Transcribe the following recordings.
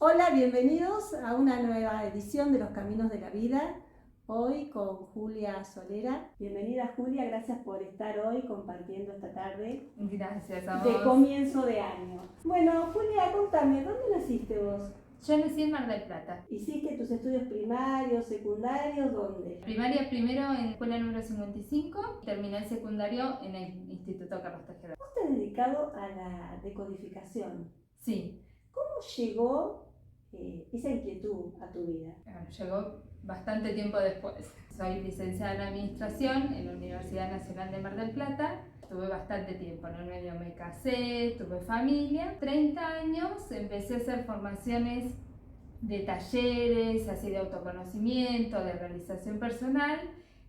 Hola, bienvenidos a una nueva edición de Los Caminos de la Vida. Hoy con Julia Solera. Bienvenida Julia, gracias por estar hoy compartiendo esta tarde. Gracias a De vos. comienzo de año. Bueno, Julia, contame, ¿dónde naciste vos? Yo nací en Mar del Plata. ¿Hiciste tus estudios primarios, secundarios? ¿Dónde? Primaria primero en escuela número 55, terminé el secundario en el Instituto Carlos Tejedor. Vos te has dedicado a la decodificación. Sí. ¿Cómo llegó esa inquietud a tu vida? Bueno, llegó bastante tiempo después. Soy licenciada en Administración en la Universidad Nacional de Mar del Plata. Tuve bastante tiempo, en el medio me casé, tuve familia. 30 años empecé a hacer formaciones de talleres, así de autoconocimiento, de realización personal,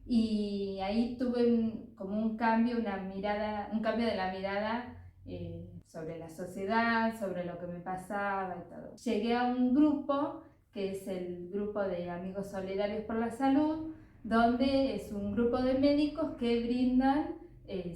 y ahí tuve como un cambio de la mirada sobre la sociedad, sobre lo que me pasaba y todo. Llegué a un grupo que es el grupo de Amigos Solidarios por la Salud, donde es un grupo de médicos que brindan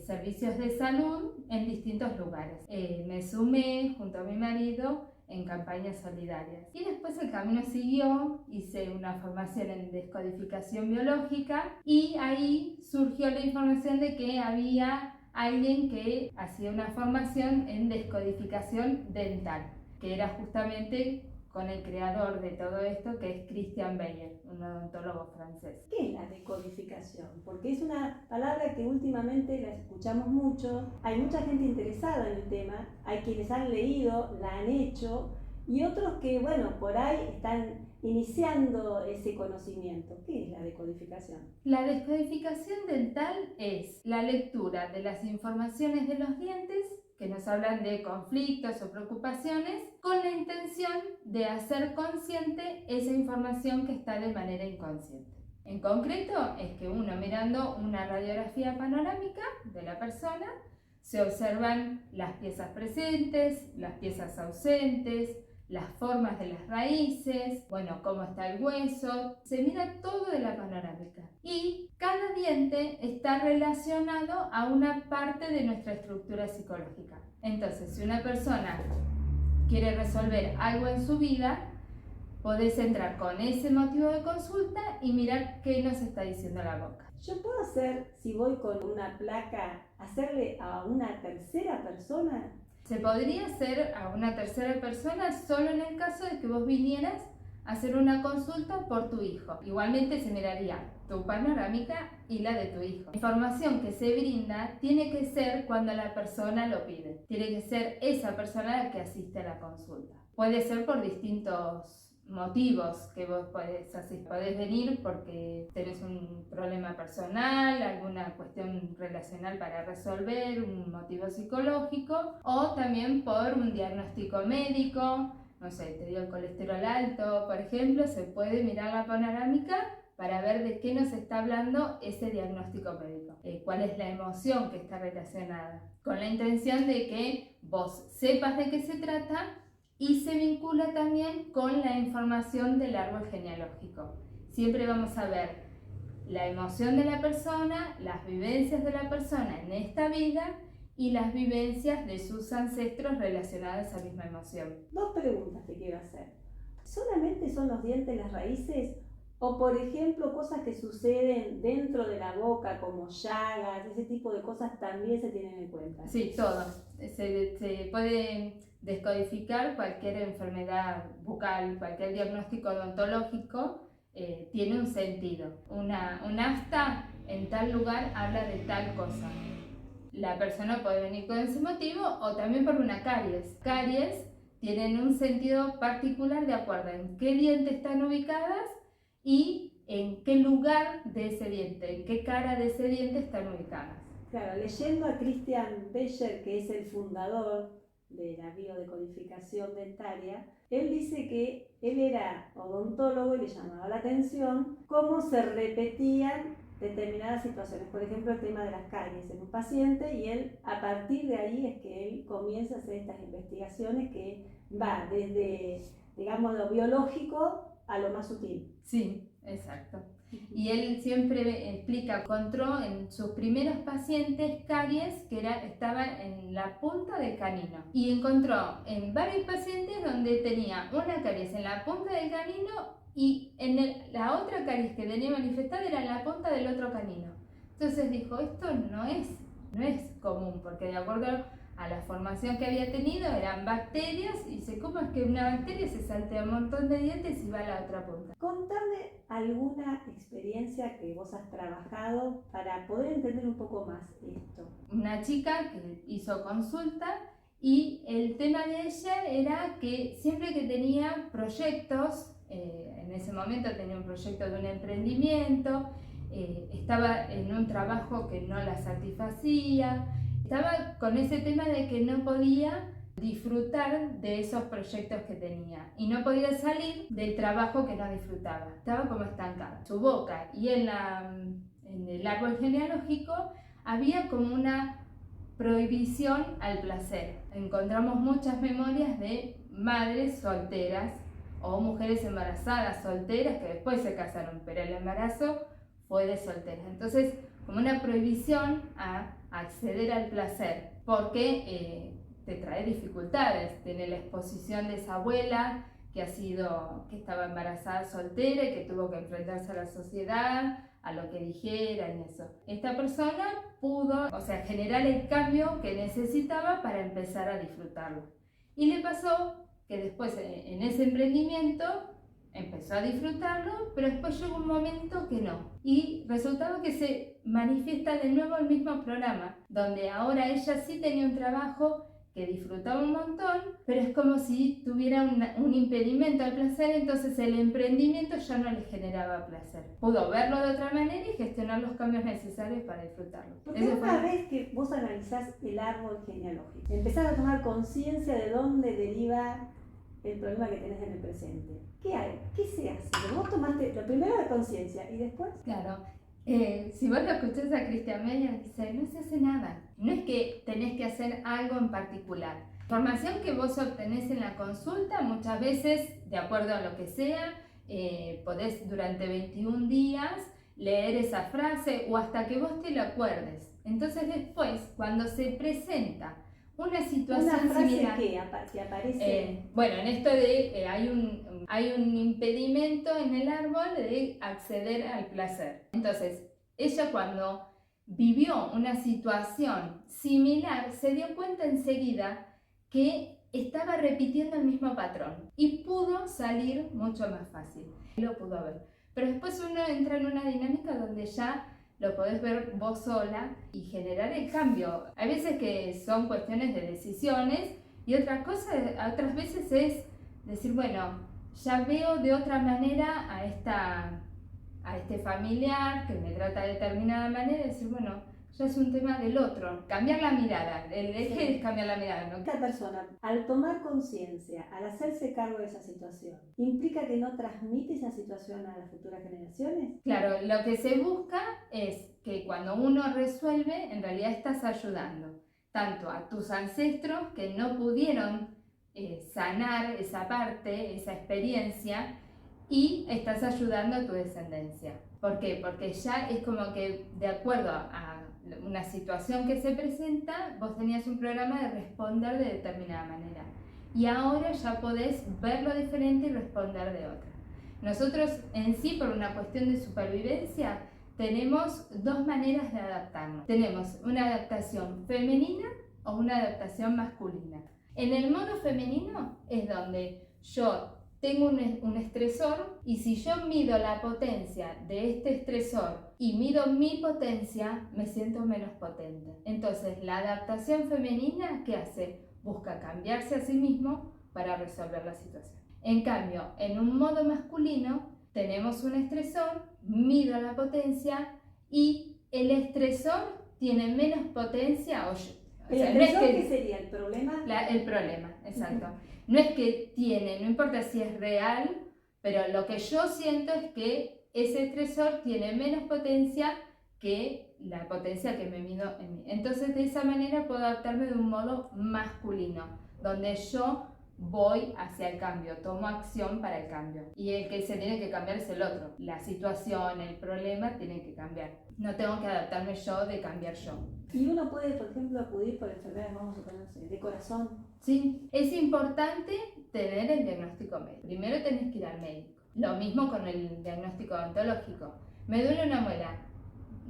servicios de salud en distintos lugares. Me sumé junto a mi marido en campañas solidarias. Y después el camino siguió, hice una formación en descodificación biológica y ahí surgió la información de que había alguien que hacía una formación en descodificación dental, que era justamente con el creador de todo esto, que es Christian Bayer, un odontólogo francés. ¿Qué es la decodificación? Porque es una palabra que últimamente la escuchamos mucho, hay mucha gente interesada en el tema, hay quienes han leído, la han hecho, y otros que, bueno, por ahí están iniciando ese conocimiento. ¿Qué es la decodificación? La descodificación dental es la lectura de las informaciones de los dientes que nos hablan de conflictos o preocupaciones, con la intención de hacer consciente esa información que está de manera inconsciente. En concreto, es que uno mirando una radiografía panorámica de la persona, se observan las piezas presentes, las piezas ausentes, las formas de las raíces, bueno, cómo está el hueso, se mira todo de la panorámica. Y cada diente está relacionado a una parte de nuestra estructura psicológica. Entonces, si una persona quiere resolver algo en su vida, podés entrar con ese motivo de consulta y mirar qué nos está diciendo la boca. ¿Yo puedo hacer, si voy con una placa, hacerle a una tercera persona? Se podría hacer a una tercera persona solo en el caso de que vos vinieras a hacer una consulta por tu hijo. Igualmente se miraría tu panorámica y la de tu hijo. La información que se brinda tiene que ser cuando la persona lo pide. Tiene que ser esa persona la que asiste a la consulta. Puede ser por distintos motivos que vos podés venir porque tenés un problema personal, alguna cuestión relacional para resolver, un motivo psicológico, o también por un diagnóstico médico, no sé, te dio el colesterol alto, por ejemplo, se puede mirar la panorámica para ver de qué nos está hablando ese diagnóstico médico, cuál es la emoción que está relacionada, con la intención de que vos sepas de qué se trata y se vincula también con la información del árbol genealógico. Siempre vamos a ver la emoción de la persona, las vivencias de la persona en esta vida y las vivencias de sus ancestros relacionadas a esa misma emoción. Dos preguntas te quiero hacer. ¿Solamente son los dientes las raíces? O, por ejemplo, cosas que suceden dentro de la boca, como llagas, ese tipo de cosas también se tienen en cuenta. Sí, todo. Se puede descodificar cualquier enfermedad bucal, cualquier diagnóstico odontológico tiene un sentido. Un afta en tal lugar habla de tal cosa. La persona puede venir con ese motivo o también por una caries. Caries tienen un sentido particular de acuerdo en qué dientes están ubicadas y en qué lugar de ese diente, en qué cara de ese diente están ubicadas. Claro, leyendo a Christian Bayer, que es el fundador de la biodecodificación dentaria, él dice que él era odontólogo y le llamaba la atención cómo se repetían determinadas situaciones, por ejemplo el tema de las caries en un paciente, y él a partir de ahí es que él comienza a hacer estas investigaciones que va desde, digamos, lo biológico a lo más sutil. Sí, exacto. Y él siempre explica, encontró en sus primeros pacientes caries que estaba en la punta del canino. Y encontró en varios pacientes donde tenía una caries en la punta del canino y la otra caries que tenía manifestada era en la punta del otro canino. Entonces dijo, esto no es común, porque de acuerdo a la formación que había tenido eran bacterias, y dice, ¿cómo es que una bacteria se saltea un montón de dientes y va a la otra punta? Contame alguna experiencia que vos has trabajado para poder entender un poco más esto. Una chica que hizo consulta y el tema de ella era que siempre que tenía proyectos, en ese momento tenía un proyecto de un emprendimiento, estaba en un trabajo que no la satisfacía, estaba con ese tema de que no podía disfrutar de esos proyectos que tenía y no podía salir del trabajo que no disfrutaba, estaba como estancada. Su boca y en el árbol genealógico había como una prohibición al placer. Encontramos muchas memorias de madres solteras o mujeres embarazadas solteras que después se casaron, pero el embarazo fue de solteras. Entonces, como una prohibición a acceder al placer, porque te trae dificultades. Tiene la exposición de esa abuela que estaba embarazada soltera y que tuvo que enfrentarse a la sociedad, a lo que dijeran y eso. Esta persona pudo, generar el cambio que necesitaba para empezar a disfrutarlo. Y le pasó que después en ese emprendimiento empezó a disfrutarlo, pero después llegó un momento que no. Y resultaba que se manifiesta de nuevo el mismo programa, donde ahora ella sí tenía un trabajo que disfrutaba un montón, pero es como si tuviera un impedimento al placer, entonces el emprendimiento ya no le generaba placer. Pudo verlo de otra manera y gestionar los cambios necesarios para disfrutarlo. Porque una vez que vos analizás el árbol genealógico, empezás a tomar conciencia de dónde deriva el problema que tenés en el presente. ¿Qué hay? ¿Qué se hace? Vos tomaste lo primero la conciencia y después... Claro. Si vos lo escuchás a Christian Meyer, dice, no se hace nada. No es que tenés que hacer algo en particular. La información que vos obtenés en la consulta, muchas veces, de acuerdo a lo que sea, podés durante 21 días leer esa frase o hasta que vos te lo acuerdes. Entonces después, cuando se presenta una situación una frase similar, que aparece... bueno, en esto de hay un impedimento en el árbol de acceder al placer. Entonces, ella cuando vivió una situación similar, se dio cuenta enseguida que estaba repitiendo el mismo patrón y pudo salir mucho más fácil. Lo pudo ver. Pero después uno entra en una dinámica donde ya lo podés ver vos sola y generar el cambio. Hay veces que son cuestiones de decisiones y otras veces es decir, bueno, ya veo de otra manera a este familiar que me trata de determinada manera, y decir, bueno, ya es un tema del otro. Cambiar la mirada, el eje es cambiar la mirada, ¿no? Esta persona, al tomar conciencia, al hacerse cargo de esa situación, ¿implica que no transmite esa situación a las futuras generaciones? Claro, lo que se busca es que cuando uno resuelve, en realidad estás ayudando tanto a tus ancestros que no pudieron sanar esa parte, esa experiencia, y estás ayudando a tu descendencia. ¿Por qué? Porque ya es como que de acuerdo a una situación que se presenta, vos tenías un programa de responder de determinada manera y ahora ya podés verlo diferente y responder de otra. Nosotros en sí, por una cuestión de supervivencia, tenemos dos maneras de adaptarnos. Tenemos una adaptación femenina o una adaptación masculina. En el modo femenino es donde yo tengo un estresor y si yo mido la potencia de este estresor y mido mi potencia, me siento menos potente. Entonces, la adaptación femenina, ¿qué hace? Busca cambiarse a sí mismo para resolver la situación. En cambio, en un modo masculino, tenemos un estresor, mido la potencia y el estresor tiene menos potencia ¿Qué sería el problema? El problema, exacto. No es que no importa si es real, pero lo que yo siento es que ese estresor tiene menos potencia que la potencia que me mido en mí. Entonces, de esa manera puedo adaptarme de un modo masculino, donde yo voy hacia el cambio, tomo acción para el cambio. Y el que se tiene que cambiar es el otro. La situación, el problema tiene que cambiar. No tengo que adaptarme yo de cambiar yo. Y uno puede, por ejemplo, acudir por enfermedades, vamos a poner, de corazón. Sí, es importante tener el diagnóstico médico. Primero tenés que ir al médico. Lo mismo con el diagnóstico odontológico. Me duele una muela.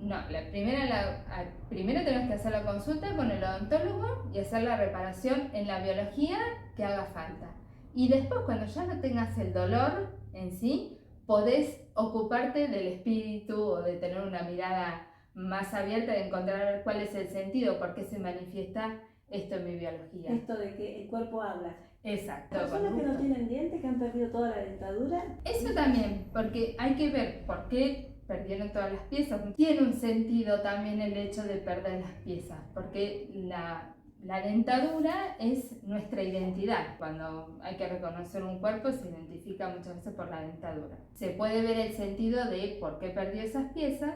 No, primero tenés que hacer la consulta con el odontólogo y hacer la reparación en la biología que haga falta. Y después, cuando ya no tengas el dolor en sí, podés ocuparte del espíritu o de tener una mirada más abierta, de encontrar cuál es el sentido, por qué se manifiesta esto en mi biología. Esto de que el cuerpo habla. Exacto. Personas que no tienen dientes, que han perdido toda la dentadura. Eso también, porque hay que ver por qué perdieron todas las piezas. Tiene un sentido también el hecho de perder las piezas, porque la dentadura es nuestra identidad. Cuando hay que reconocer un cuerpo se identifica muchas veces por la dentadura. Se puede ver el sentido de por qué perdió esas piezas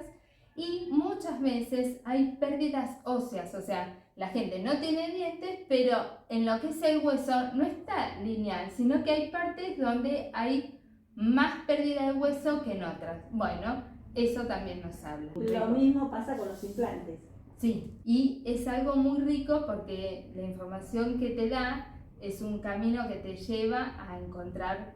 y muchas veces hay pérdidas óseas, o sea, la gente no tiene dientes, pero en lo que es el hueso no está lineal, sino que hay partes donde hay más pérdida de hueso que en otras. Bueno, eso también nos habla. Lo mismo pasa con los implantes. Sí, y es algo muy rico porque la información que te da es un camino que te lleva a encontrar,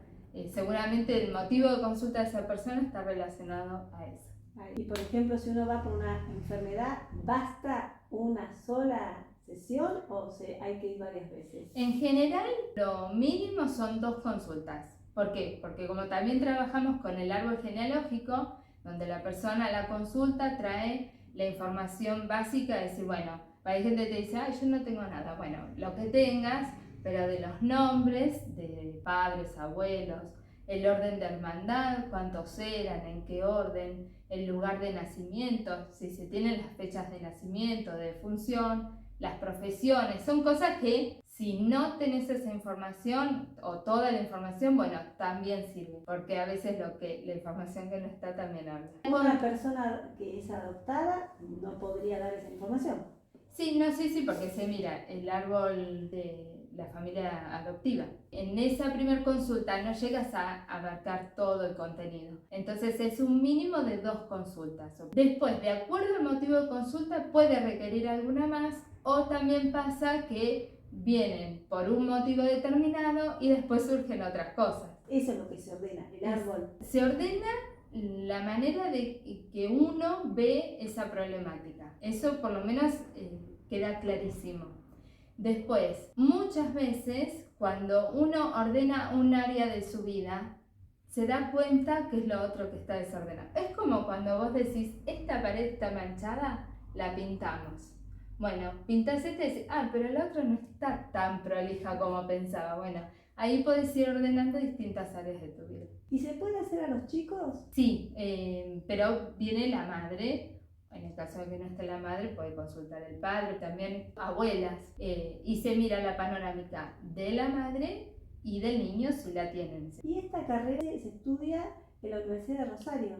seguramente el motivo de consulta de esa persona está relacionado a eso. Y por ejemplo, si uno va por una enfermedad, ¿basta una sola sesión o hay que ir varias veces? En general, lo mínimo son 2 consultas. ¿Por qué? Porque como también trabajamos con el árbol genealógico, donde la persona a la consulta trae la información básica, de decir, bueno, hay gente que te dice, yo no tengo nada. Bueno, lo que tengas, pero de los nombres de padres, abuelos, el orden de hermandad, cuántos eran, en qué orden, el lugar de nacimiento, si se tienen las fechas de nacimiento, de defunción, las profesiones, son cosas que si no tenés esa información o toda la información, bueno, también sirve, porque a veces la información que no está también habla. Una persona que es adoptada no podría dar esa información. Sí, porque se mira el árbol de la familia adoptiva. En esa primera consulta no llegas a abarcar todo el contenido. Entonces es un mínimo de 2 consultas. Después, de acuerdo al motivo de consulta, puede requerir alguna más o también pasa que vienen por un motivo determinado y después surgen otras cosas. Eso es lo que se ordena, el árbol. Se ordena la manera de que uno ve esa problemática. Eso por lo menos queda clarísimo. Después, muchas veces cuando uno ordena un área de su vida, se da cuenta que es lo otro que está desordenado. Es como cuando vos decís, esta pared está manchada, la pintamos. Bueno, pintás esta y decís, pero el otro no está tan prolija como pensaba. Bueno, ahí podés ir ordenando distintas áreas de tu vida. ¿Y se puede hacer a los chicos? Sí, pero viene la madre. En el caso de que no esté la madre, puede consultar el padre, también abuelas, y se mira la panorámica de la madre y del niño si la tienen. ¿Y esta carrera se estudia en la Universidad de Rosario?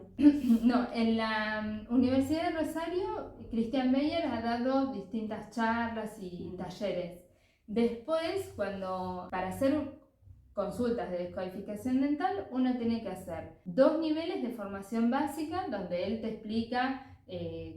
No, en la Universidad de Rosario, Christian Meyer ha dado distintas charlas y talleres. Después, para hacer consultas de descodificación dental, uno tiene que hacer 2 niveles de formación básica, donde él te explica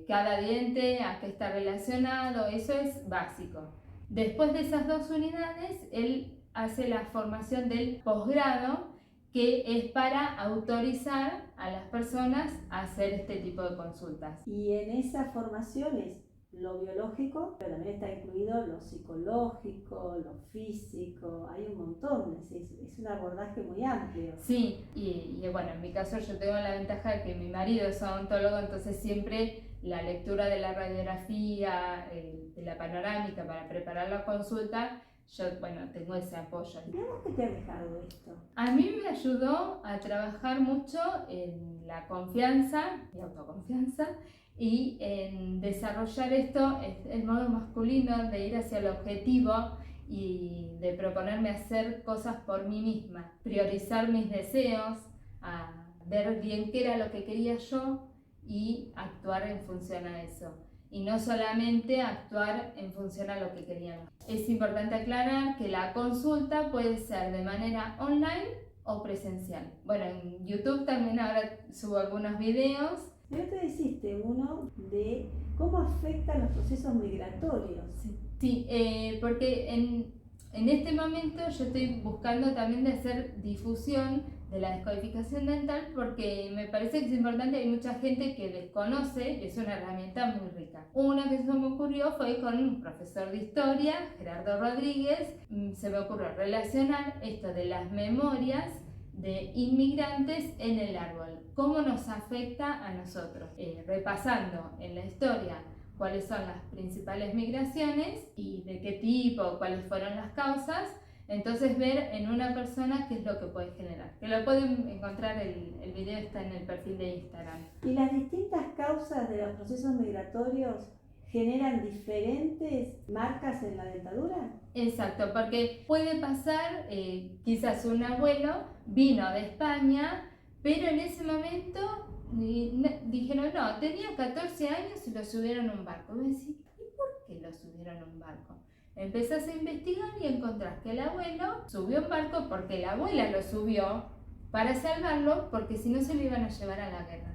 cada diente, a qué está relacionado, eso es básico. Después de esas 2 unidades, él hace la formación del posgrado, que es para autorizar a las personas a hacer este tipo de consultas. Y en esas formaciones, lo biológico, pero también está incluido lo psicológico, lo físico, hay un montón, es un abordaje muy amplio. Sí, y bueno, en mi caso yo tengo la ventaja de que mi marido es odontólogo, entonces siempre la lectura de la radiografía, de la panorámica para preparar la consulta, yo, tengo ese apoyo. Digamos que te ha dejado esto. A mí me ayudó a trabajar mucho en la confianza y autoconfianza, y en desarrollar esto, el modo masculino de ir hacia el objetivo y de proponerme hacer cosas por mí misma, priorizar mis deseos, a ver bien qué era lo que quería yo y actuar en función a eso. y no solamente actuar en función a lo que queríamos. Es importante aclarar que la consulta puede ser de manera online o presencial. Bueno, en YouTube también ahora subo algunos videos. El otro día hiciste uno de cómo afectan los procesos migratorios. Sí, porque en este momento yo estoy buscando también de hacer difusión de la descodificación dental, porque me parece que es importante. Hay mucha gente que desconoce, es una herramienta muy rica. Una que se me ocurrió fue con un profesor de historia, Gerardo Rodríguez. Se me ocurrió relacionar esto de las memorias de inmigrantes en el árbol, cómo nos afecta a nosotros, repasando en la historia cuáles son las principales migraciones y de qué tipo, cuáles fueron las causas. Entonces ver en una persona qué es lo que puede generar. Que lo pueden encontrar, el video está en el perfil de Instagram. ¿Y las distintas causas de los procesos migratorios generan diferentes marcas en la dentadura? Exacto, porque puede pasar, quizás un abuelo vino de España, pero en ese momento dijeron, no, tenía 14 años y lo subieron a un barco. Y decís, ¿y por qué lo subieron a un barco? Empezás a investigar y encontrás que el abuelo subió a un barco porque la abuela lo subió para salvarlo, porque si no se lo iban a llevar a la guerra.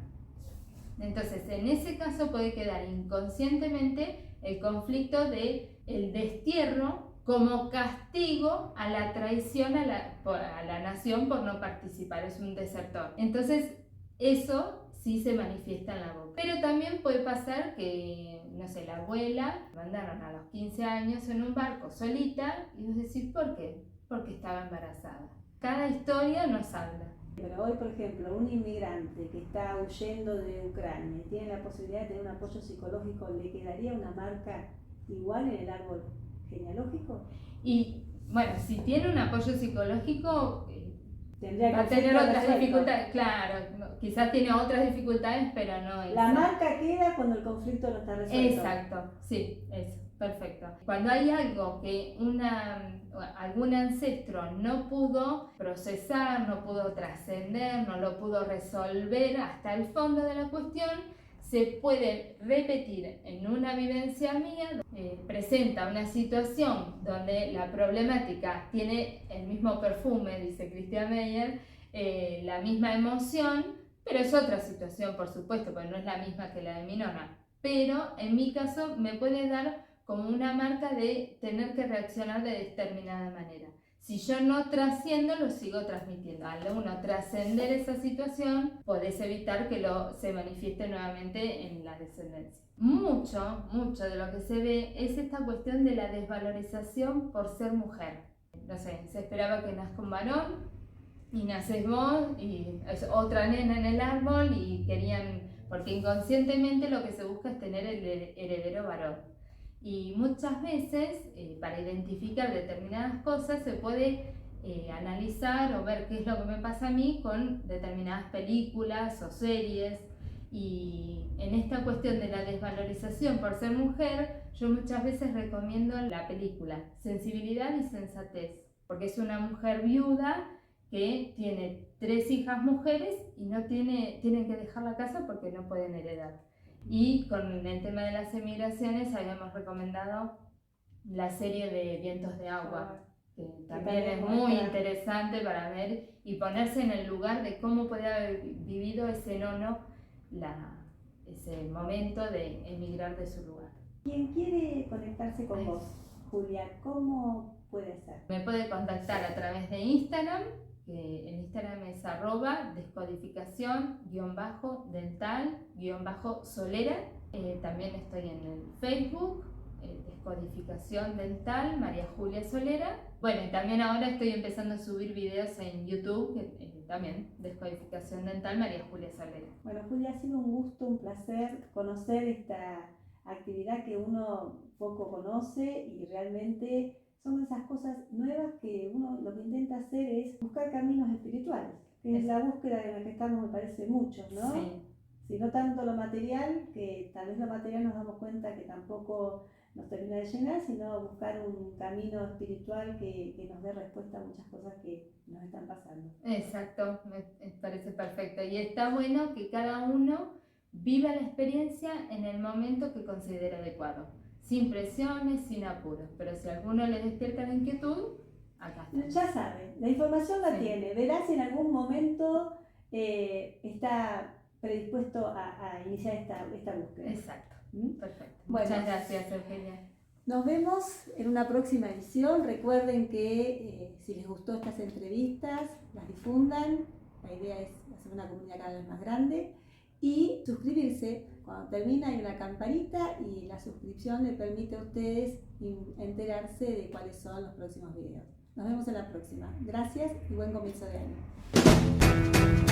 Entonces, en ese caso puede quedar inconscientemente el conflicto de el destierro como castigo a la traición a la nación por no participar, es un desertor. Entonces, eso sí se manifiesta en la boca. Pero también puede pasar que, no sé, la abuela mandaron a los 15 años en un barco solita y vos decís, ¿por qué? Porque estaba embarazada. Cada historia nos habla. Pero hoy, por ejemplo, un inmigrante que está huyendo de Ucrania y tiene la posibilidad de tener un apoyo psicológico, ¿le quedaría una marca igual en el árbol genealógico? Y bueno, si tiene un apoyo psicológico, tendría va a tener otras dificultades. Claro, quizás tiene otras dificultades, pero no es. La marca queda cuando el conflicto no está resuelto. Exacto, sí, eso, perfecto. Cuando hay algo que algún ancestro no pudo procesar, no pudo trascender, no lo pudo resolver hasta el fondo de la cuestión, se puede repetir en una vivencia mía. Presenta una situación donde la problemática tiene el mismo perfume, dice Christian Meyer, la misma emoción, pero es otra situación, por supuesto, porque no es la misma que la de mi nona. Pero en mi caso me puede dar como una marca de tener que reaccionar de determinada manera. Si yo no trasciendo, lo sigo transmitiendo. Al uno trascender esa situación, podés evitar que se manifieste nuevamente en la descendencia. Mucho de lo que se ve es esta cuestión de la desvalorización por ser mujer. No sé, se esperaba que nazca un varón y naces vos y es otra nena en el árbol y querían, porque inconscientemente lo que se busca es tener el heredero varón. Y muchas veces, para identificar determinadas cosas, se puede analizar o ver qué es lo que me pasa a mí con determinadas películas o series. Y en esta cuestión de la desvalorización por ser mujer, yo muchas veces recomiendo la película Sensibilidad y Sensatez, porque es una mujer viuda que tiene 3 hijas mujeres y tienen que dejar la casa porque no pueden heredar. Y con el tema de las emigraciones habíamos recomendado la serie de Vientos de Agua, que también es muy interesante para ver y ponerse en el lugar de cómo puede haber vivido ese nono ese momento de emigrar de su lugar. Quien quiere conectarse con vos, Julia, ¿cómo puede hacer? Me puede contactar a través de Instagram, que en Instagram es @descodificación_dental_solera. También estoy en el Facebook, Descodificación Dental, María Julia Solera. Bueno, y también ahora estoy empezando a subir videos en YouTube, también Descodificación Dental, María Julia Solera. Bueno, Julia, ha sido un gusto, un placer conocer esta actividad que uno poco conoce y realmente son esas cosas nuevas que uno lo que intenta hacer es buscar caminos espirituales, que es la búsqueda en la que estamos, me parece, muchos, ¿no? Sí. Si no tanto lo material, que tal vez lo material nos damos cuenta que tampoco nos termina de llenar, sino buscar un camino espiritual que nos dé respuesta a muchas cosas que nos están pasando. Exacto, me parece perfecto. Y está bueno que cada uno viva la experiencia en el momento que considere adecuado, sin presiones, sin apuros, pero si a alguno le despierta la inquietud, acá está. Ya sabe, la información la Sí. tiene, verá si en algún momento está predispuesto a iniciar esta búsqueda. Exacto, perfecto. Bueno. Muchas gracias, Eugenia. Nos vemos en una próxima edición. Recuerden que si les gustó estas entrevistas, las difundan. La idea es hacer una comunidad cada vez más grande. Y suscribirse. Cuando termina hay una campanita y la suscripción le permite a ustedes enterarse de cuáles son los próximos videos. Nos vemos en la próxima. Gracias y buen comienzo de año.